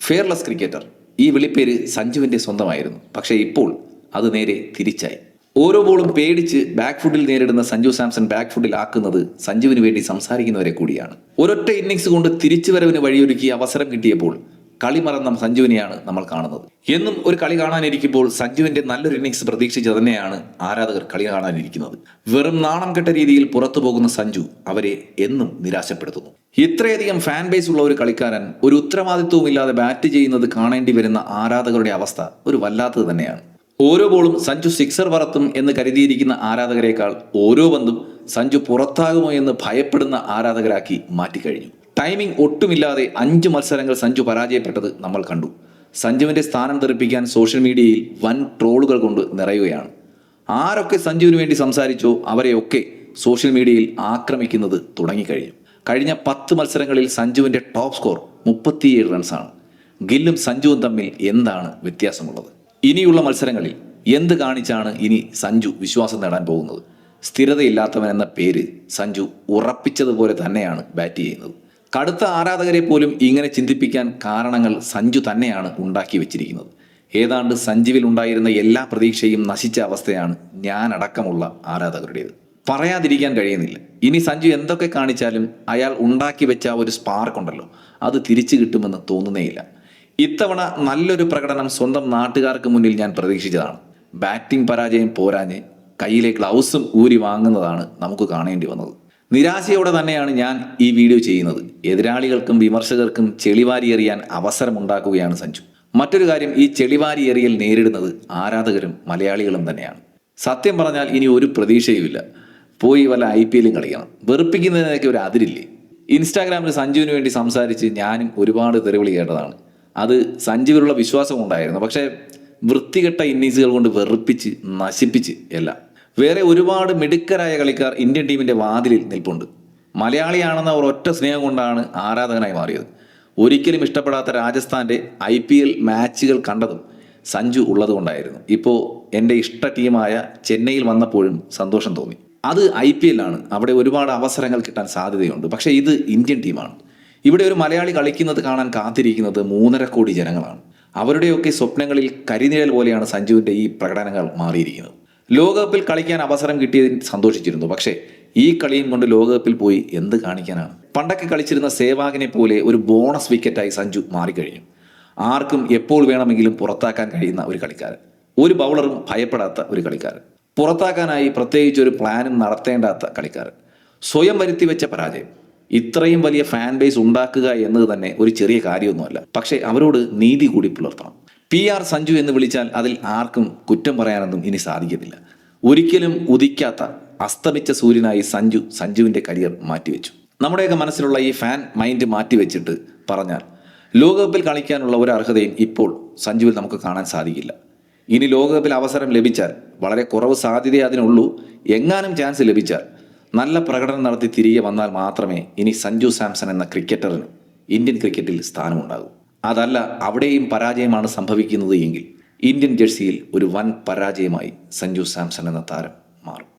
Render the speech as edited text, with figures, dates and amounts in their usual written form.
ഫെയർലെസ് cricketer ഈ വിളിപ്പേര് സഞ്ജുവിൻ്റെ സ്വന്തമായിരുന്നു. പക്ഷേ ഇപ്പോൾ അത് നേരെ തിരിച്ചായി. ഓരോ ബോളും പേടിച്ച് ബാക്ക് ഫുഡിൽ നേരിടുന്ന സഞ്ജു സാംസൺ ബാക്ക് ഫുഡിൽ ആക്കുന്നത് സഞ്ജുവിന് വേണ്ടി സംസാരിക്കുന്നവരെ കൂടിയാണ്. ഒരൊറ്റ ഇന്നിങ്സ് കൊണ്ട് തിരിച്ചുവരവിന് വഴിയൊരുക്കി അവസരം കിട്ടിയപ്പോൾ കളി മറന്ന സഞ്ജുവിനെയാണ് നമ്മൾ കാണുന്നത്. എന്നും ഒരു കളി കാണാനിരിക്കുമ്പോൾ സഞ്ജുവിന്റെ നല്ലൊരു ഇന്നിങ്സ് പ്രതീക്ഷിച്ച് തന്നെയാണ് ആരാധകർ കളി കാണാനിരിക്കുന്നത്. വെറും നാണം കെട്ട രീതിയിൽ പുറത്തു പോകുന്ന സഞ്ജു അവരെ എന്നും നിരാശപ്പെടുത്തുന്നു. ഇത്രയധികം ഫാൻ ബേസ് ഉള്ള ഒരു കളിക്കാരൻ ഒരു ഉത്തരവാദിത്വവുമില്ലാതെ ബാറ്റ് ചെയ്യുന്നത് കാണേണ്ടി വരുന്ന ആരാധകരുടെ അവസ്ഥ ഒരു വല്ലാത്തത് തന്നെയാണ്. ഓരോ ബോളും സഞ്ജു സിക്സർ പറത്തും എന്ന് കരുതിയിരിക്കുന്ന ആരാധകരെക്കാൾ ഓരോ പന്തും സഞ്ജു പുറത്താകുമോ എന്ന് ഭയപ്പെടുന്ന ആരാധകരാക്കി മാറ്റിക്കഴിഞ്ഞു. ടൈമിംഗ് ഒട്ടുമില്ലാതെ 5 മത്സരങ്ങൾ സഞ്ജു പരാജയപ്പെട്ടത് നമ്മൾ കണ്ടു. സഞ്ജുവിന്റെ സ്ഥാനം തെറിപ്പിക്കാൻ സോഷ്യൽ മീഡിയയിൽ വൻ ട്രോളുകൾ കൊണ്ട് നിറയുകയാണ്. ആരൊക്കെ സഞ്ജുവിന് വേണ്ടി സംസാരിച്ചോ അവരെയൊക്കെ സോഷ്യൽ മീഡിയയിൽ ആക്രമിക്കുന്നത് തുടങ്ങിക്കഴിഞ്ഞു. കഴിഞ്ഞ 10 മത്സരങ്ങളിൽ സഞ്ജുവിന്റെ ടോപ്പ് സ്കോർ 37 റൺസാണ്. ഗില്ലും സഞ്ജുവും തമ്മിൽ എന്താണ് വ്യത്യാസമുള്ളത്? ഇനിയുള്ള മത്സരങ്ങളിൽ എന്ത് കാണിച്ചാണ് ഇനി സഞ്ജു വിശ്വാസം നേടാൻ പോകുന്നത്? സ്ഥിരതയില്ലാത്തവൻ എന്ന പേര് സഞ്ജു ഉറപ്പിച്ചതുപോലെ തന്നെയാണ് ബാറ്റ് ചെയ്യുന്നത്. കടുത്ത ആരാധകരെ പോലും ഇങ്ങനെ ചിന്തിപ്പിക്കാൻ കാരണങ്ങൾ സഞ്ജു തന്നെയാണ് ഉണ്ടാക്കി വെച്ചിരിക്കുന്നത്. ഏതാണ്ട് സഞ്ജുവിൽ ഉണ്ടായിരുന്ന എല്ലാ പ്രതീക്ഷയും നശിച്ച അവസ്ഥയാണ് ഞാനടക്കമുള്ള ആരാധകരുടേത്. പറയാതിരിക്കാൻ കഴിയുന്നില്ല. ഇനി സഞ്ജു എന്തൊക്കെ കാണിച്ചാലും അയാൾ ഉണ്ടാക്കി വെച്ച ഒരു സ്പാർക്ക് ഉണ്ടല്ലോ, അത് തിരിച്ചു കിട്ടുമെന്ന് തോന്നുന്നേയില്ല. ഇത്തവണ നല്ലൊരു പ്രകടനം സ്വന്തം നാട്ടുകാർക്ക് മുന്നിൽ ഞാൻ പ്രതീക്ഷിച്ചതാണ്. ബാറ്റിംഗ് പരാജയം പോരാഞ്ഞ് കയ്യിലെ ഗ്ലൗസും ഊരി വാങ്ങുന്നതാണ് നമുക്ക് കാണേണ്ടി വന്നത്. നിരാശയോടെ തന്നെയാണ് ഞാൻ ഈ വീഡിയോ ചെയ്യുന്നത്. എതിരാളികൾക്കും വിമർശകർക്കും ചെളിവാരി എറിയാൻ അവസരമുണ്ടാക്കുകയാണ് സഞ്ജു. മറ്റൊരു കാര്യം, ഈ ചെളിവാരി എറിയൽ നേരിടുന്നത് ആരാധകരും മലയാളികളും തന്നെയാണ്. സത്യം പറഞ്ഞാൽ ഇനി ഒരു പ്രതീക്ഷയുമില്ല. പോയി വല്ല IPL കളിക്കണം. വെറുപ്പിക്കുന്നതിനൊക്കെ ഒരു അതിരില്ലേ? ഇൻസ്റ്റാഗ്രാമിൽ സഞ്ജുവിന് വേണ്ടി സംസാരിച്ച് ഞാനും ഒരുപാട് തെറിവിളി കേട്ടതാണ്. അത് സഞ്ജുവിലുള്ള വിശ്വാസം ഉണ്ടായിരുന്നു. പക്ഷേ വൃത്തികെട്ട ഇന്നിങ്സുകൾ കൊണ്ട് വെറുപ്പിച്ച് നശിപ്പിച്ച് എല്ലാം. വേറെ ഒരുപാട് മിടുക്കരായ കളിക്കാർ ഇന്ത്യൻ ടീമിന്റെ വാതിലിൽ നിൽപ്പുണ്ട്. മലയാളിയാണെന്ന ഒരൊറ്റ സ്നേഹം കൊണ്ടാണ് ആരാധകനായി മാറിയത്. ഒരിക്കലും ഇഷ്ടപ്പെടാത്ത രാജസ്ഥാന്റെ IPL മാച്ചുകൾ കണ്ടതും സഞ്ജു ഉള്ളത് കൊണ്ടായിരുന്നു. ഇപ്പോൾ എൻ്റെ ഇഷ്ട ടീമായ ചെന്നൈയിൽ വന്നപ്പോഴും സന്തോഷം തോന്നി. അത് IPL ആണ്. അവിടെ ഒരുപാട് അവസരങ്ങൾ കിട്ടാൻ സാധ്യതയുണ്ട്. പക്ഷേ ഇത് ഇന്ത്യൻ ടീമാണ്. ഇവിടെ ഒരു മലയാളി കളിക്കുന്നത് കാണാൻ കാത്തിരിക്കുന്നത് 3.5 കോടി ജനങ്ങളാണ്. അവരുടെയൊക്കെ സ്വപ്നങ്ങളിൽ കരിനിഴൽ പോലെയാണ് സഞ്ജുവിൻ്റെ ഈ പ്രകടനങ്ങൾ മാറിയിരിക്കുന്നത്. ലോകകപ്പിൽ കളിക്കാൻ അവസരം കിട്ടിയതിൽ സന്തോഷിച്ചിരുന്നു. പക്ഷേ ഈ കളിയും കൊണ്ട് ലോകകപ്പിൽ പോയി എന്ത് കാണിക്കാനാണ്? പണ്ടൊക്കെ കളിച്ചിരുന്ന സേവാഗിനെ പോലെ ഒരു ബോണസ് വിക്കറ്റായി സഞ്ജു മാറിക്കഴിഞ്ഞു. ആർക്കും എപ്പോൾ വേണമെങ്കിലും പുറത്താക്കാൻ കഴിയുന്ന ഒരു കളിക്കാരൻ, ഒരു ബൗളറും ഭയപ്പെടാത്ത ഒരു കളിക്കാരൻ, പുറത്താക്കാനായി പ്രത്യേകിച്ച് ഒരു പ്ലാനും നടത്തേണ്ടാത്ത കളിക്കാരൻ, സ്വയം വരുത്തി വെച്ച പരാജയം. ഇത്രയും വലിയ ഫാൻ ബേസ് ഉണ്ടാക്കുക എന്നത് തന്നെ ഒരു ചെറിയ കാര്യമൊന്നുമല്ല. പക്ഷേ അവരോട് നീതി കൂടി പുലർത്തണം. PR സഞ്ജു എന്ന് വിളിച്ചാൽ അതിൽ ആർക്കും കുറ്റം പറയാനൊന്നും ഇനി സാധിക്കത്തില്ല. ഒരിക്കലും ഉദിക്കാത്ത അസ്തമിച്ച സൂര്യനായി സഞ്ജുവിൻ്റെ കരിയർ മാറ്റിവെച്ചു. നമ്മുടെയൊക്കെ മനസ്സിലുള്ള ഈ ഫാൻ മൈൻഡ് മാറ്റിവെച്ചിട്ട് പറഞ്ഞാൽ ലോകകപ്പിൽ കളിക്കാനുള്ള ഒരു അർഹതയും ഇപ്പോൾ സഞ്ജുവിൽ നമുക്ക് കാണാൻ സാധിക്കില്ല. ഇനി ലോകകപ്പിൽ അവസരം ലഭിച്ചാൽ വളരെ കുറവ് സാധ്യതയെ അതിനുള്ളൂ. എങ്ങാനും ചാൻസ് ലഭിച്ചാൽ നല്ല പ്രകടനം നടത്തി തിരികെ വന്നാൽ മാത്രമേ ഇനി സഞ്ജു സാംസൺ എന്ന ക്രിക്കറ്ററിന് ഇന്ത്യൻ ക്രിക്കറ്റിൽ സ്ഥാനമുണ്ടാകൂ. അതല്ല, അവിടെയും പരാജയമാണ് സംഭവിക്കുന്നത് എങ്കിൽ ഇന്ത്യൻ ജേഴ്സിയിൽ ഒരു വൻ പരാജയമായി സഞ്ജു സാംസൺ എന്ന താരം മാറും.